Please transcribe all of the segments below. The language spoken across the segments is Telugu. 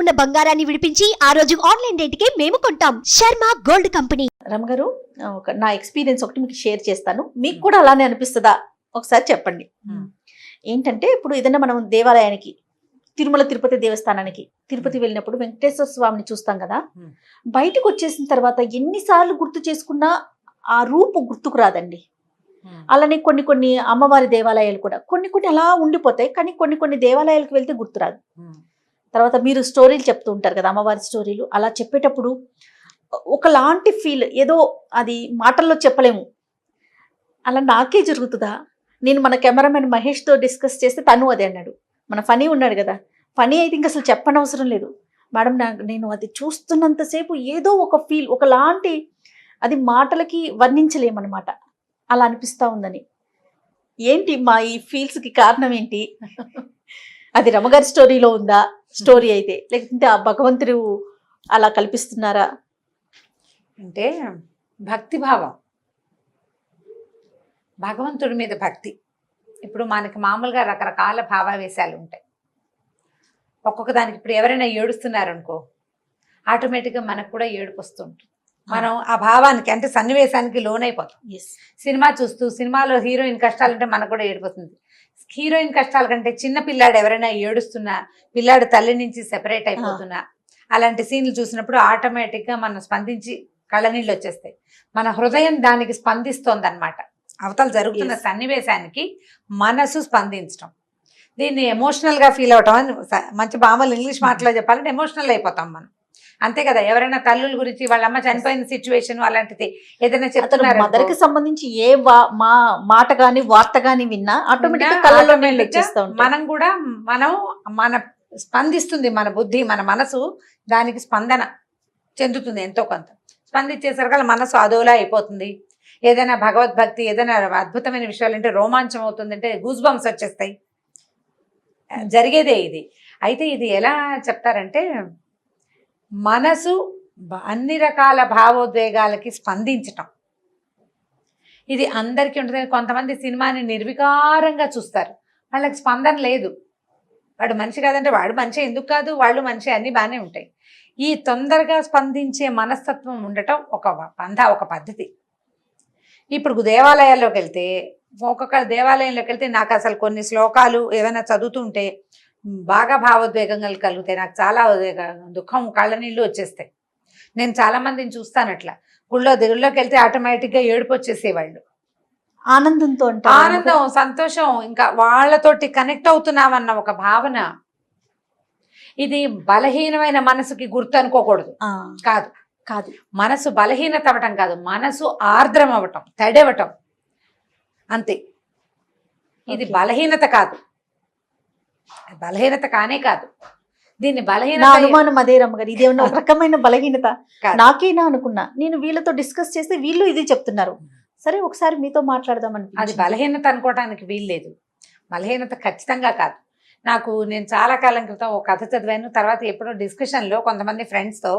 ఉన్న బంగారాన్ని విడిపించి ఆ రోజు ఆన్లైన్ రేటుకే మేము కొంటాం. Sharma gold company. రమగారు, నా ఎక్స్పీరియన్స్ ఒకటి మీకు షేర్ చేస్తాను. మీకు కూడా అలానే అనిపిస్తుందా ఒకసారి చెప్పండి. ఏంటంటే ఇప్పుడు ఏదైనా మనం దేవాలయానికి, తిరుమల తిరుపతి దేవస్థానానికి తిరుపతి వెళ్ళినప్పుడు వెంకటేశ్వర స్వామిని చూస్తాం కదా. బయటకు వచ్చేసిన తర్వాత ఎన్నిసార్లు గుర్తు చేసుకున్నా ఆ రూపు గుర్తుకు రాదండి. అలానే కొన్ని కొన్ని అమ్మవారి దేవాలయాలు కూడా కొన్ని అలా ఉండిపోతాయి, కానీ కొన్ని దేవాలయాలకు వెళ్తే గుర్తురాదు. తర్వాత మీరు స్టోరీలు చెప్తూ ఉంటారు కదా, అమ్మవారి స్టోరీలు. అలా చెప్పేటప్పుడు ఒకలాంటి ఫీల్, ఏదో అది మాటల్లో చెప్పలేము. అలా నాకే జరుగుతుందా? నేను మన కెమెరామెన్ మహేష్తో డిస్కస్ చేస్తే తను అదే అన్నాడు. మన ఫనీ ఉన్నాడు కదా, ఫనీ అయితే ఇంకా అసలు చెప్పనవసరం లేదు మేడం. నేను అది చూస్తున్నంతసేపు ఏదో ఒక ఫీల్, ఒకలాంటి, అది మాటలకి వర్ణించలేమన్నమాట. అలా అనిపిస్తూ ఉందని. ఏంటి మా ఈ ఫీల్స్కి కారణం ఏంటి? అది రమగారి స్టోరీలో ఉందా స్టోరీ అయితే, లేకపోతే ఆ భగవంతుడు అలా కల్పిస్తున్నారా? అంటే భక్తి భావం, భగవంతుడి మీద భక్తి. ఇప్పుడు మనకి మామూలుగా రకరకాల భావావేశాలు ఉంటాయి. ఒక్కొక్క దానికి ఇప్పుడు ఎవరైనా ఏడుస్తున్నారనుకో, ఆటోమేటిక్గా మనకు కూడా ఏడుపు వస్తుంటుంది. మనం ఆ భావానికి అంటే సన్నివేశానికి లోనైపోతాం. సినిమా చూస్తూ సినిమాలో హీరోయిన్ కష్టాలంటే మనకు కూడా ఏడిపోతుంది. హీరోయిన్ కష్టాల కంటే చిన్న పిల్లాడు ఎవరైనా ఏడుస్తున్నా, పిల్లాడు తల్లి నుంచి సెపరేట్ అయిపోతున్నా, అలాంటి సీన్లు చూసినప్పుడు ఆటోమేటిక్గా మనం స్పందించి కళ్ళనీళ్ళు వచ్చేస్తాయి. మన హృదయం దానికి స్పందిస్తోంది అనమాట. అవతల జరుగుతున్న సన్నివేశానికి మనసు స్పందించడం, దీన్ని ఎమోషనల్గా ఫీల్ అవటం అని మంచి బామలు ఇంగ్లీష్ మాటలో చెప్పాలంటే ఎమోషనల్ అయిపోతాం మనం. అంతే కదా, ఎవరైనా తల్లుల గురించి వాళ్ళ అమ్మ చనిపోయిన సిచ్యువేషన్ అలాంటిది ఏదైనా చెప్తున్నారు, మదర్కి సంబంధించి ఏ మాట గాని వార్త గాని విన్నా ఆటోమేటిక్గా మనం కూడా మన స్పందిస్తుంది, మన బుద్ధి, మన మనసు దానికి స్పందన చెందుతుంది. ఎంతో కొంత స్పందించేసరికి మనసు అదోలా అయిపోతుంది. ఏదైనా భగవద్భక్తి, ఏదైనా అద్భుతమైన విషయాలు అంటే రోమాంచం అవుతుంది, అంటే గూస్ బంప్స్ వచ్చేస్తాయి. జరిగేదే ఇది. అయితే ఇది ఎలా చెప్తారంటే, మనసు అన్ని రకాల భావోద్వేగాలకి స్పందించటం ఇది అందరికీ ఉంటుంది. కొంతమంది సినిమాని నిర్వికారంగా చూస్తారు, వాళ్ళకి స్పందన లేదు. వాడు మనిషి కాదంటే వాడు మనిషి ఎందుకు కాదు, వాళ్ళు మనిషి, అన్నీ బాగానే ఉంటాయి. ఈ తొందరగా స్పందించే మనస్తత్వం ఉండటం ఒక ఒక పద్ధతి. ఇప్పుడు దేవాలయాల్లోకి వెళ్తే, ఒక్కొక్క దేవాలయంలోకి వెళ్తే నాకు అసలు కొన్ని శ్లోకాలు ఏమైనా చదువుతుంటే బాగా భావోద్వేగం కలుగుతాయి. నాకు చాలా దుఃఖం, కళ్ళనీళ్ళు వచ్చేస్తాయి. నేను చాలా మందిని చూస్తాను అట్లా. గుళ్ళోకి వెళ్తే ఆటోమేటిక్గా ఏడుపు వచ్చేసేవాళ్ళు. ఆనందంతో, ఆనందం, సంతోషం, ఇంకా వాళ్ళతోటి కనెక్ట్ అవుతున్నామన్న ఒక భావన. ఇది బలహీనమైన మనసుకి గుర్తు అనుకోకూడదు. కాదు కాదు మనసు బలహీనత అవ్వటం కాదు, మనసు ఆర్ద్రం అవ్వటం, తడవటం, అంతే. ఇది బలహీనత కాదు, బలహీనత కానే కాదు. దీన్ని బలహీనత, అనుమానం అదే రమ్మగారు, ఇదేమన్నా ఒక రకమైన బలహీనత నాకేనా అనుకున్నా. నేను వీళ్ళతో డిస్కస్ చేస్తే వీళ్ళు ఇది చెప్తున్నారు. సరే ఒకసారి మీతో మాట్లాడదామని. అది బలహీనత అనుకోవటానికి వీల్లేదు, బలహీనత ఖచ్చితంగా కాదు. నేను చాలా కాలం క్రితం ఒక కథ చదివాను. తర్వాత ఎప్పుడో డిస్కషన్లో కొంతమంది ఫ్రెండ్స్తో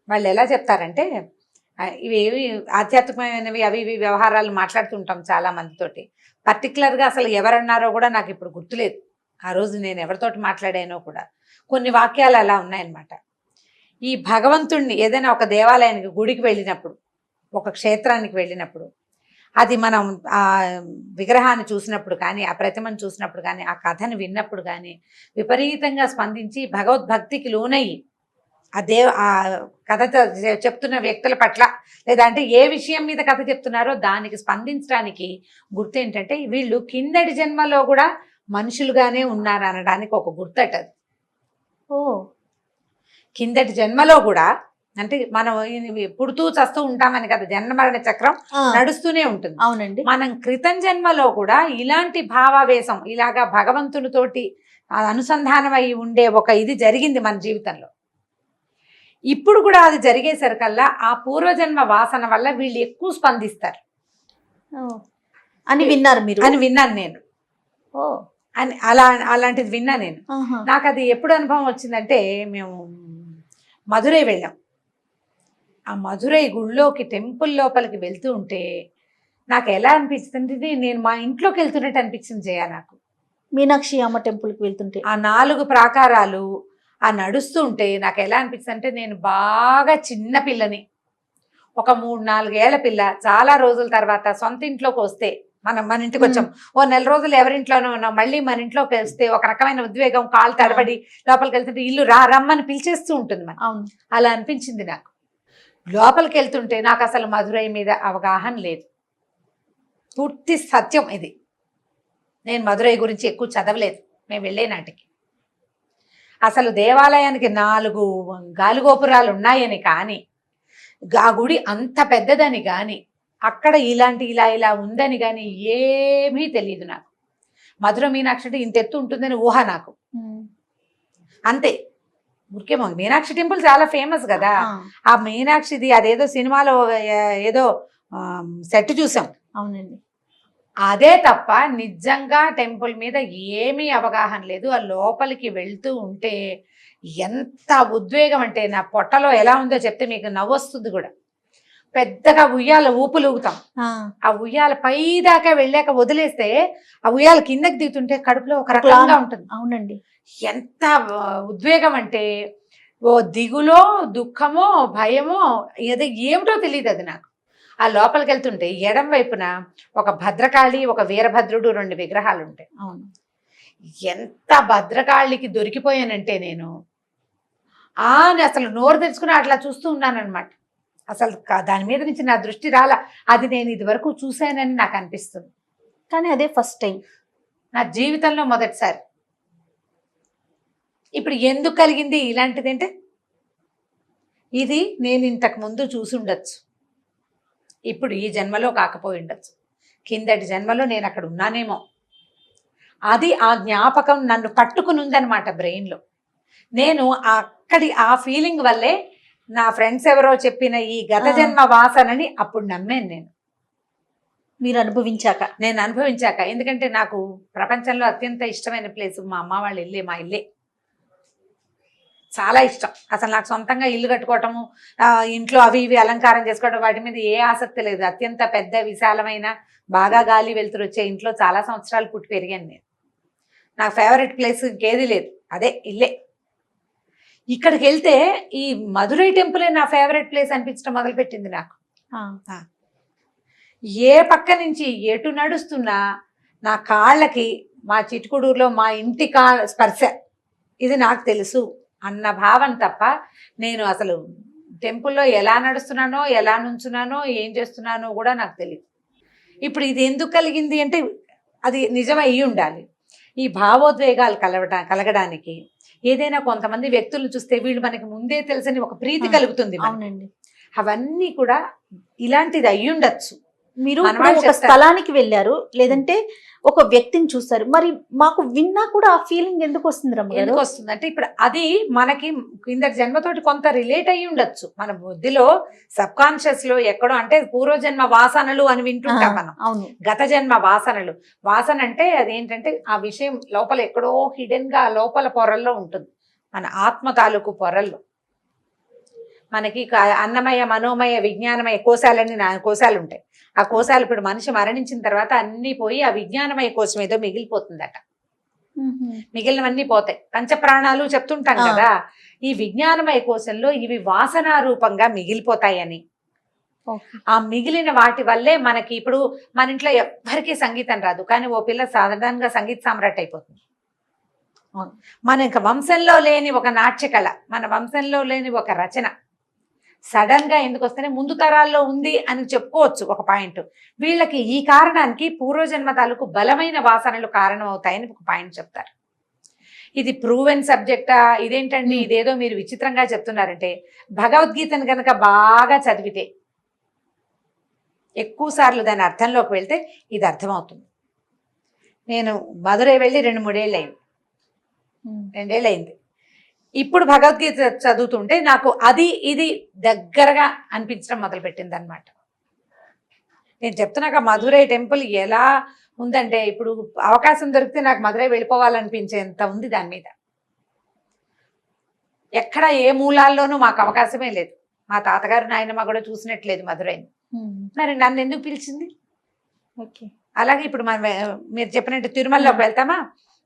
వాళ్ళు ఎలా చెప్తారంటే, ఇవి ఆధ్యాత్మికమైనవి అవి ఇవి వ్యవహారాలు మాట్లాడుతుంటాం చాలా మందితోటి. పర్టికులర్గా అసలు ఎవరన్నారో కూడా నాకు ఇప్పుడు గుర్తులేదు. ఆ రోజు నేను ఎవరితోటి మాట్లాడానో కూడా. కొన్ని వాక్యాలు అలా ఉన్నాయన్నమాట. ఈ భగవంతుణ్ణి ఏదైనా ఒక దేవాలయానికి, గుడికి వెళ్ళినప్పుడు, ఒక క్షేత్రానికి వెళ్ళినప్పుడు, అది మనం ఆ విగ్రహాన్ని చూసినప్పుడు కానీ, ఆ ప్రతిమను చూసినప్పుడు కానీ, ఆ కథను విన్నప్పుడు కానీ విపరీతంగా స్పందించి భగవద్భక్తికి లోనయ్యి ఆ కథ చెప్తున్న వ్యక్తుల పట్ల, లేదా అంటే ఏ విషయం మీద కథ చెప్తున్నారో దానికి స్పందించడానికి గుర్తు ఏంటంటే, వీళ్ళు కిందటి జన్మలో కూడా మనుషులుగానే ఉన్నారు అనడానికి ఒక గుర్తట అది. కిందటి జన్మలో కూడా, అంటే మనం పుడుతూ చస్తూ ఉంటామని కదా, జన్మ మరణ చక్రం నడుస్తూనే ఉంటుంది. అవునండి. మనం క్రితం జన్మలో కూడా ఇలాంటి భావావేశం, ఇలాగా భగవంతునితోటి అనుసంధానం అయి ఉండే ఒక ఇది జరిగింది మన జీవితంలో. ఇప్పుడు కూడా అది జరిగేసరికల్లా ఆ పూర్వజన్మ వాసన వల్ల వీళ్ళు ఎక్కువ స్పందిస్తారు అని విన్నారు మీరు? అని విన్నాను నేను. అని అలాంటిది విన్నా నేను. నాకు అది ఎప్పుడు అనుభవం వచ్చిందంటే, మేము మధురై వెళ్ళాం. ఆ మధురై గుళ్ళోకి, టెంపుల్ లోపలికి వెళ్తూ ఉంటే నాకు ఎలా అనిపిస్తుంది, నేను మా ఇంట్లోకి వెళ్తున్నట్టు అనిపించింది జయ. నాకు మీనాక్షి అమ్మ టెంపుల్ కి వెళ్తుంటే ఆ 4 ప్రాకారాలు ఆ నడుస్తుంటే నాకు ఎలా అనిపిస్తుంది అంటే నేను బాగా చిన్న పిల్లని, ఒక 3-4 ఏళ్ల పిల్ల చాలా రోజుల తర్వాత సొంత ఇంట్లోకి వస్తే మన ఇంటికి వచ్చాం, ఓ నెల రోజులు ఎవరింట్లోనే ఉన్నాం, మళ్ళీ మన ఇంట్లోకి వస్తే ఒక రకమైన ఉద్వేగం, కాళ్ళు తడబడి లోపలికి వెళ్తుంటే ఇల్లు రమ్మని పిలిచేస్తూ ఉంటుంది మనం. అవును. అలా అనిపించింది నాకు. లోపలికి వెళ్తుంటే నాకు అసలు మధురై మీద అవగాహన లేదు. పూర్తి సత్యం ఇది. నేను మధురై గురించి ఎక్కువ చదవలేదు మేము వెళ్ళే నాటికి. అసలు దేవాలయానికి 4 గాలిగోపురాలు ఉన్నాయని కానీ, ఆ గుడి అంత పెద్దదని కానీ, అక్కడ ఇలాంటి ఇలా ఉందని కానీ ఏమీ తెలియదు నాకు. మధుర మీనాక్షి అంటే ఇంత ఎత్తు ఉంటుందని ఊహ నాకు, అంతే. ముఖ్యమో మీనాక్షి టెంపుల్ చాలా ఫేమస్ కదా. ఆ మీనాక్షిది అదేదో సినిమాలో ఏదో సెట్ చూసాం. అవునండి. అదే తప్ప నిజంగా టెంపుల్ మీద ఏమీ అవగాహన లేదు. ఆ లోపలికి వెళ్తూ ఉంటే ఎంత ఉద్వేగం అంటే నా పొట్టలో ఎలా ఉందో చెప్తే మీకు నవ్వొస్తుంది కూడా. పెద్దగా ఉయ్యాల ఊపులుగుతాం. ఆ ఉయ్యాల పై దాకా వెళ్ళాక వదిలేస్తే ఆ ఉయ్యాల కిందకి దిగుతుంటే కడుపులో ఒక రకంగా ఉంటుంది. అవునండి. ఎంత ఉద్వేగం అంటే ఓ దిగులో, దుఃఖమో, భయమో ఏమిటో తెలియదు అది నాకు. ఆ లోపలికి వెళ్తుంటే ఎడం వైపున ఒక భద్రకాళి, ఒక వీరభద్రుడు 2 విగ్రహాలు ఉంటాయి. అవును. ఎంత భద్రకాళికి దొరికిపోయానంటే నేను అసలు నోరు తెరుచుకుని అట్లా చూస్తూ ఉన్నానన్నమాట. అసలు దాని మీద నుంచి నా దృష్టి రాలా. అది నేను ఇది వరకు చూశానని నాకు అనిపిస్తుంది. కానీ అదే ఫస్ట్ టైం నా జీవితంలో మొదటిసారి. ఇప్పుడు ఎందుకు కలిగింది ఇలాంటిది అంటే, ఇది నేను ఇంతకు ముందు చూసి ఉండొచ్చు, ఇప్పుడు ఈ జన్మలో కాకపోయి ఉండొచ్చు, కిందటి జన్మలో నేను అక్కడ ఉన్నానేమో. అది ఆ జ్ఞాపకం నన్ను పట్టుకుని ఉందన్నమాట బ్రెయిన్లో. నేను ఆ ఫీలింగ్ వల్లే నా ఫ్రెండ్స్ ఎవరో చెప్పిన ఈ గత జన్మ వాసనని అప్పుడు నమ్మాను నేను. మీరు అనుభవించాక? నేను అనుభవించాక. ఎందుకంటే నాకు ప్రపంచంలో అత్యంత ఇష్టమైన ప్లేస్ మా అమ్మ వాళ్ళ ఇల్లే. మా ఇల్లే చాలా ఇష్టం. అసలు నాకు సొంతంగా ఇల్లు కట్టుకోవటము, ఇంట్లో అవి ఇవి అలంకారం చేసుకోవడం, వాటి మీద ఏ ఆసక్తి లేదు. అత్యంత పెద్ద విశాలమైన బాగా గాలి వెళ్తురు వచ్చే ఇంట్లో చాలా సంవత్సరాలు పుట్టి పెరిగాను నేను. నాకు ఫేవరెట్ ప్లేస్ ఇంకేది లేదు, అదే ఇల్లే. ఇక్కడికి వెళ్తే ఈ మధురై టెంపులే నా ఫేవరెట్ ప్లేస్ అనిపించడం మొదలుపెట్టింది నాకు. ఏ పక్క నుంచి ఎటు నడుస్తున్నా నా కాళ్ళకి మా చిటుకుడూరులో మా ఇంటి స్పర్శ ఇది నాకు తెలుసు అన్న భావన తప్ప నేను అసలు టెంపుల్లో ఎలా నడుస్తున్నానో, ఎలా నుంచున్నానో, ఏం చేస్తున్నానో కూడా నాకు తెలియదు. ఇప్పుడు ఇది ఎందుకు కలిగింది అంటే అది నిజమై ఉండాలి. ఈ భావోద్వేగాలు కలగడానికి ఏదైనా కొంతమంది వ్యక్తులను చూస్తే వీళ్ళు మనకి ముందే తెలుసని ఒక ప్రీతి కలుగుతుంది. అవునండి. అవన్నీ కూడా ఇలాంటిది అయ్యి ఉండొచ్చు. మీరు ఒక స్థలానికి వెళ్ళారు, లేదంటే ఒక వ్యక్తిని చూస్తారు, మరి మాకు విన్నా కూడా ఆ ఫీలింగ్ ఎందుకు వస్తుంది రమ్మ? ఎందుకు వస్తుంది అంటే ఇప్పుడు అది మనకి కింద జన్మతోటి కొంత రిలేట్ అయ్యి ఉండొచ్చు. మన బుద్ధిలో సబ్ కాన్షియస్ లో ఎక్కడో, అంటే పూర్వజన్మ వాసనలు అని వింటుంటాం మనం. అవును. గత జన్మ వాసనలు. వాసన అంటే అదేంటంటే ఆ విషయం లోపల ఎక్కడో హిడెన్ గా లోపల పొరల్లో ఉంటుంది, మన ఆత్మ తాలూకు పొరల్లో. మనకి అన్నమయ, మనోమయ, విజ్ఞానమయ కోశాలన్నీ కోశాలు ఉంటాయి. ఆ కోశాలు ఇప్పుడు మనిషి మరణించిన తర్వాత అన్ని పోయి ఆ విజ్ఞానమయ కోశం ఏదో మిగిలిపోతుందట. మిగిలినవన్నీ పోతాయి. పంచప్రాణాలు చెప్తుంటాం కదా, ఈ విజ్ఞానమయ కోశంలో ఇవి వాసనా రూపంగా మిగిలిపోతాయని. ఆ మిగిలిన వాటి వల్లే మనకి ఇప్పుడు మన ఇంట్లో ఎవ్వరికీ సంగీతం రాదు, కానీ ఓ పిల్ల సాధారణంగా సంగీత సామ్రాట్ అయిపోతుంది. మన ఇంకా వంశంలో లేని ఒక నాట్యకళ, మన వంశంలో లేని ఒక రచన సడన్ గా ఎందుకు వస్తేనే ముందు తరాల్లో ఉంది అని చెప్పుకోవచ్చు ఒక పాయింట్. వీళ్ళకి ఈ కారణానికి పూర్వజన్మ తాలూకు బలమైన వాసనలు కారణం అవుతాయని ఒక పాయింట్ చెప్తారు. ఇది ప్రూవెన్ సబ్జెక్టా? ఇదేంటండి ఇదేదో మీరు విచిత్రంగా చెప్తున్నారంటే, భగవద్గీతను కనుక బాగా చదివితే, ఎక్కువ సార్లు దాని అర్థంలోకి వెళ్తే ఇది అర్థమవుతుంది. నేను మధురై వెళ్ళి 2-3 ఏళ్ళు అయింది, 2 ఏళ్ళు అయింది. ఇప్పుడు భగవద్గీత చదువుతుంటే నాకు అది ఇది దగ్గరగా అనిపించడం మొదలుపెట్టింది అనమాట. నేను చెప్తున్నాక మధురై టెంపుల్ ఎలా ఉందంటే, ఇప్పుడు అవకాశం దొరికితే నాకు మధురై వెళ్ళిపోవాలనిపించేంత ఉంది దాని మీద. ఎక్కడ ఏ మూలాల్లోనూ మాకు అవకాశమే లేదు. మా తాతగారు నాయనమ్మ కూడా చూసినట్లేదు మధురైని. మరి నన్ను ఎందుకు పిలిచింది? ఓకే. అలాగే ఇప్పుడు మనం మీరు చెప్పినట్టు తిరుమలలోకి వెళ్తామా,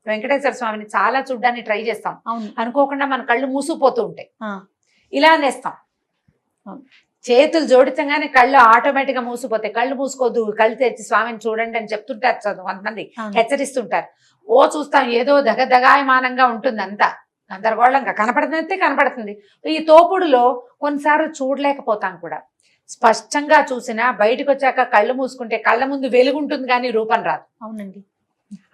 వెంకటేశ్వర స్వామిని చాలా చూడ్డానికి ట్రై చేస్తాం, అవును. అనుకోకుండా మన కళ్ళు మూసుకుపోతూ ఉంటాయి, ఆ, ఇలా అనేస్తాం. అవును. చేతులు జోడించగానే కళ్ళు ఆటోమేటిక్ గా మూసిపోతాయి. కళ్ళు మూసుకోవద్దు, కళ్ళు తెచ్చి స్వామిని చూడండి అని చెప్తుంటారు కొంతమంది, అవును. హెచ్చరిస్తుంటారు. ఓ చూస్తాం, ఏదో దగదగాయమానంగా ఉంటుంది, అంతా గందరగోళంగా కనపడుతుంది. ఈ తోపుడులో కొన్నిసార్లు చూడలేకపోతాం కూడా. స్పష్టంగా చూసినా బయటకు వచ్చాక కళ్ళు మూసుకుంటే కళ్ళ ముందు వెలుగుంటుంది కానీ రూపం రాదు. అవునండి.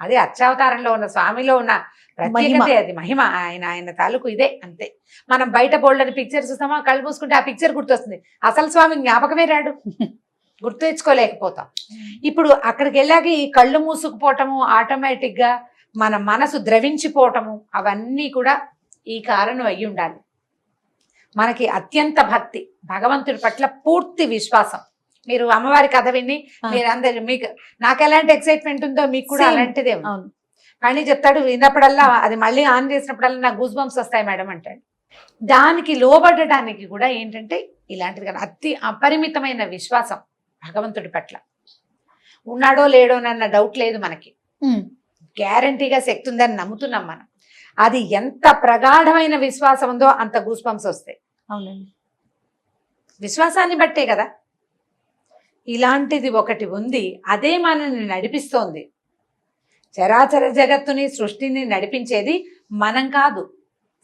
అదే అర్చావతారంలో ఉన్న స్వామిలో ఉన్న ప్రత్యేకతే, అది మహిమ. ఆయన తాలూకు ఇదే, అంతే. మనం బయట బోల్డ్ అని పిక్చర్ చూస్తామా, కళ్ళు మూసుకుంటే ఆ పిక్చర్ గుర్తొస్తుంది, అసలు స్వామి జ్ఞాపకమే రాడు, గుర్తు తెచ్చుకోలేకపోతాం. ఇప్పుడు అక్కడికి వెళ్ళాక ఈ కళ్ళు మూసుకుపోవటము, ఆటోమేటిక్ గా మన మనసు ద్రవించిపోవటము, అవన్నీ కూడా ఈ కారణం అయ్యి ఉండాలి. మనకి అత్యంత భక్తి, భగవంతుడి పట్ల పూర్తి విశ్వాసం. మీరు అమ్మవారి కథ విని మీరందరు, మీకు నాకు ఎలాంటి ఎక్సైట్మెంట్ ఉందో మీకు కూడా Same. అలాంటిదే ఉంది. అవును. కానీ చెప్తాడు, విన్నప్పుడల్లా అది మళ్ళీ ఆన్ చేసినప్పుడల్లా నాకు గూస్ బంప్స్ వస్తాయి మేడం అంటాడు. దానికి లోబడటానికి కూడా ఏంటంటే ఇలాంటిది కదా, అతి అపరిమితమైన విశ్వాసం భగవంతుడి పట్ల. ఉన్నాడో లేడోనన్న డౌట్ లేదు మనకి, ఉమ్, గ్యారంటీగా శక్తి ఉందని నమ్ముతున్నాం మనం. అది ఎంత ప్రగాఢమైన విశ్వాసం ఉందో అంత గూస్ బంప్స్ వస్తాయి. అవునండి. విశ్వాసాన్ని బట్టే కదా. ఇలాంటిది ఒకటి ఉంది, అదే మనల్ని నడిపిస్తోంది. చరాచర జగత్తుని, సృష్టిని నడిపించేది మనం కాదు,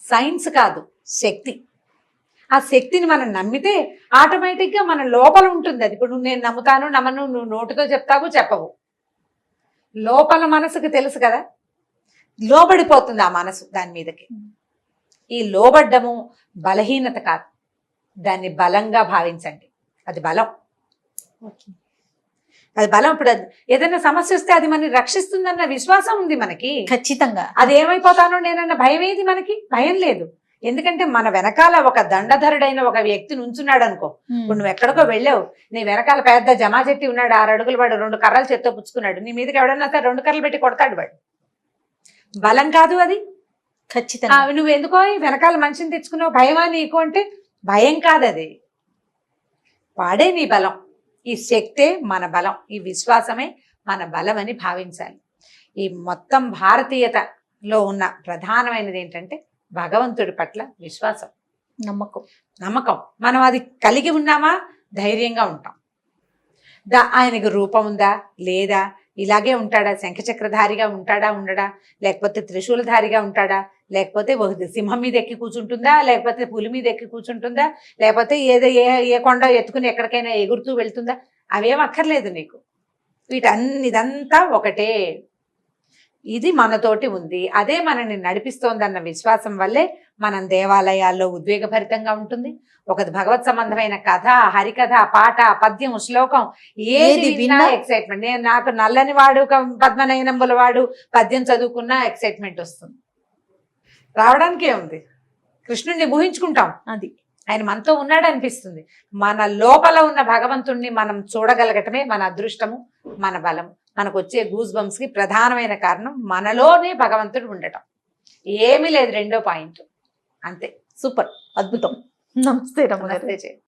సైన్స్ కాదు, శక్తి. ఆ శక్తిని మనం నమ్మితే ఆటోమేటిక్గా మన లోపల ఉంటుంది అది. ఇప్పుడు నేను నమ్ముతాను నమ్మను, నువ్వు నోటితో చెప్తావు చెప్పవు, లోపల మనసుకు తెలుసు కదా, లోబడిపోతుంది ఆ మనసు దాని మీదకి. ఈ లోబడ్డము బలహీనత కాదు, దాన్ని బలంగా భావించండి. అది బలం, అది బలం. ఇప్పుడు ఏదైనా సమస్య వస్తే అది మనని రక్షిస్తుందన్న విశ్వాసం ఉంది మనకి, ఖచ్చితంగా. అది ఏమైపోతానో నేనన్న భయం ఏది మనకి? భయం లేదు. ఎందుకంటే మన వెనకాల ఒక దండధరుడైన ఒక వ్యక్తి నుంచున్నాడు అనుకో. ఇప్పుడు నువ్వు ఎక్కడికో వెళ్ళావు, నీ వెనకాల పెద్ద జమా చెట్టి ఉన్నాడు, 6 అడుగులు వాడు 2 కర్రలు చేత్తో పుచ్చుకున్నాడు, నీ మీదకి ఎవడన్నా సరే 2 కర్రలు పెట్టి కొడతాడు వాడు. బలం కాదు అది. ఖచ్చితంగా. నువ్వు ఎందుకో ఈ వెనకాల మనిషిని తెచ్చుకున్నావు, భయమా నీకు అంటే భయం కాదు, అది వాడే నీ బలం. ఈ శక్తే మన బలం, ఈ విశ్వాసమే మన బలం అని భావించాలి. ఈ మొత్తం భారతీయతలో ఉన్న ప్రధానమైనది ఏంటంటే భగవంతుడి పట్ల విశ్వాసం, నమ్మకం. మనం అది కలిగి ఉన్నామా ధైర్యంగా ఉంటాం. ఆయనకు రూపం ఉందా లేదా, ఇలాగే ఉంటాడా, శంఖచక్రధారిగా ఉంటాడా ఉండడా, లేకపోతే త్రిశూలధారిగా ఉంటాడా, లేకపోతే సింహం మీద ఎక్కి కూర్చుంటుందా, లేకపోతే పులి మీద ఎక్కి కూర్చుంటుందా, లేకపోతే ఏ కొండ ఎత్తుకుని ఎక్కడికైనా ఎగురుతూ వెళ్తుందా, అవేం అక్కర్లేదు నీకు. ఇదంతా ఒకటే, ఇది మనతోటి ఉంది, అదే మనని నడిపిస్తోందన్న విశ్వాసం వల్లే మనం దేవాలయాల్లో ఉద్వేగభరితంగా ఉంటుంది. ఒక భగవత్ సంబంధమైన కథ, హరికథ, పాట, పద్యం, శ్లోకం ఏది విన్నా ఎక్సైట్మెంట్. నాకు నల్లని వాడు పద్మనయనంబుల వాడు పద్యం చదువుకున్నా ఎక్సైట్మెంట్ వస్తుంది. రావడానికే ఉంది, కృష్ణుడిని ఊహించుకుంటాం, అది ఆయన మనతో ఉన్నాడు అనిపిస్తుంది. మన లోపల ఉన్న భగవంతుణ్ణి మనం చూడగలగటమే మన అదృష్టము, మన బలము. మనకు వచ్చే గూస్ బంప్స్ కి ప్రధానమైన కారణం మనలోనే భగవంతుడు ఉండటం. ఏమీ లేదు రెండో పాయింట్, అంతే. సూపర్, అద్భుతం. నమస్తే రమగారు. నమస్తే.